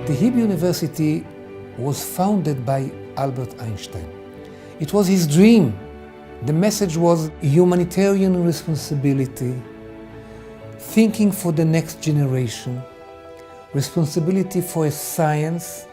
The Hebrew University was founded by Albert Einstein. It was his dream. The message was humanitarian responsibility, thinking for the next generation, responsibility for science,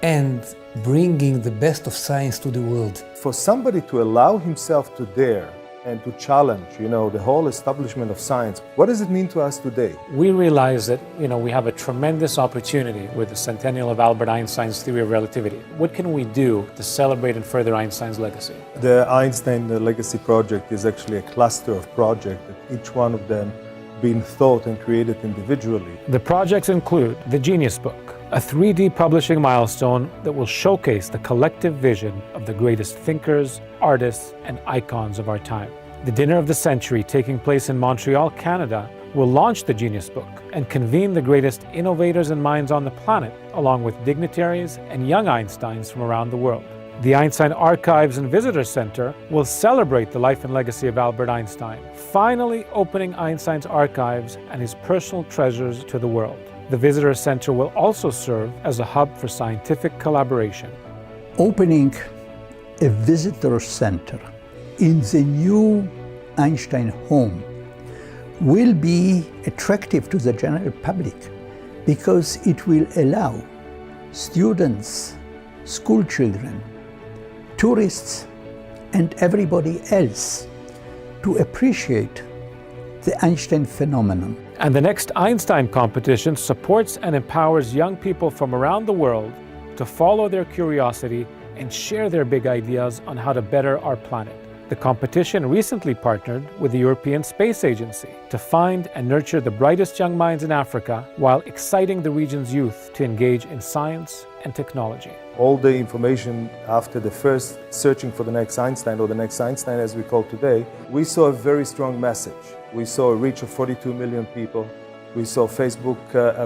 and bringing the best of science to the world. For somebody to allow himself to dare and to challenge, the whole establishment of science, what does it mean to us today? We realize that, we have a tremendous opportunity with the centennial of Albert Einstein's theory of relativity. What can we do to celebrate and further Einstein's legacy? The Einstein Legacy Project is actually a cluster of projects, each one of them being thought and created individually. The projects include the Genius Book, a 3D publishing milestone that will showcase the collective vision of the greatest thinkers, artists, and icons of our time. The Dinner of the Century, taking place in Montreal, Canada, will launch the Genius Book and convene the greatest innovators and minds on the planet, along with dignitaries and young Einsteins from around the world. The Einstein Archives and Visitor Center will celebrate the life and legacy of Albert Einstein, finally opening Einstein's archives and his personal treasures to the world. The Visitor Center will also serve as a hub for scientific collaboration. Opening a visitor center in the new Einstein home will be attractive to the general public because it will allow students, school children, tourists, and everybody else to appreciate the Einstein phenomenon. And the next Einstein competition supports and empowers young people from around the world to follow their curiosity and share their big ideas on how to better our planet. The competition recently partnered with the European Space Agency to find and nurture the brightest young minds in Africa while exciting the region's youth to engage in science and technology. All the information after the first searching for the next Einstein, or the next Einstein as we call today, we saw a very strong message. We saw a reach of 42 million people. We saw Facebook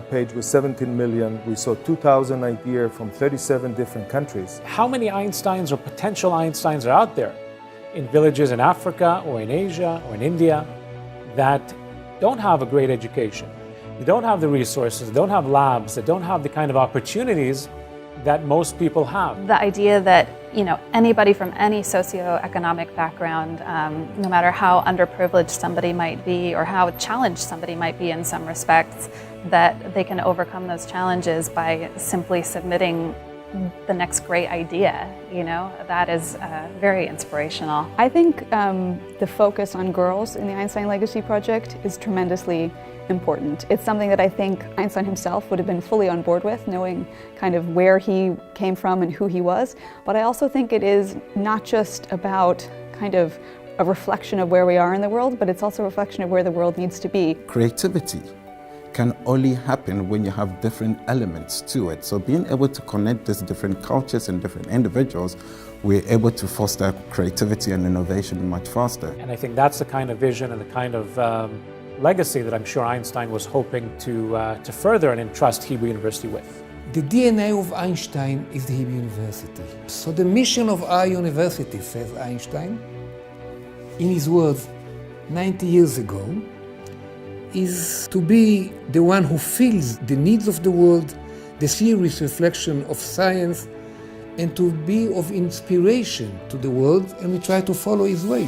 page with 17 million. We saw 2,000 ideas from 37 different countries. How many Einsteins or potential Einsteins are out there in villages in Africa or in Asia or in India that don't have a great education? They don't have the resources, they don't have labs, they don't have the kind of opportunities that most people have. The idea that anybody from any socioeconomic background, no matter how underprivileged somebody might be or how challenged somebody might be in some respects, that they can overcome those challenges by simply submitting the next great idea, that is very inspirational. I think the focus on girls in the Einstein Legacy Project is tremendously important. It's something that I think Einstein himself would have been fully on board with, knowing kind of where he came from and who he was. But I also think it is not just about kind of a reflection of where we are in the world, but it's also a reflection of where the world needs to be. Creativity can only happen when you have different elements to it. So being able to connect these different cultures and different individuals, we're able to foster creativity and innovation much faster. And I think that's the kind of vision and the kind of legacy that I'm sure Einstein was hoping to further and entrust Hebrew University with. The DNA of Einstein is the Hebrew University. So the mission of our university, says Einstein, in his words 90 years ago, is to be the one who fills the needs of the world, the serious reflection of science, and to be of inspiration to the world, and we try to follow his way.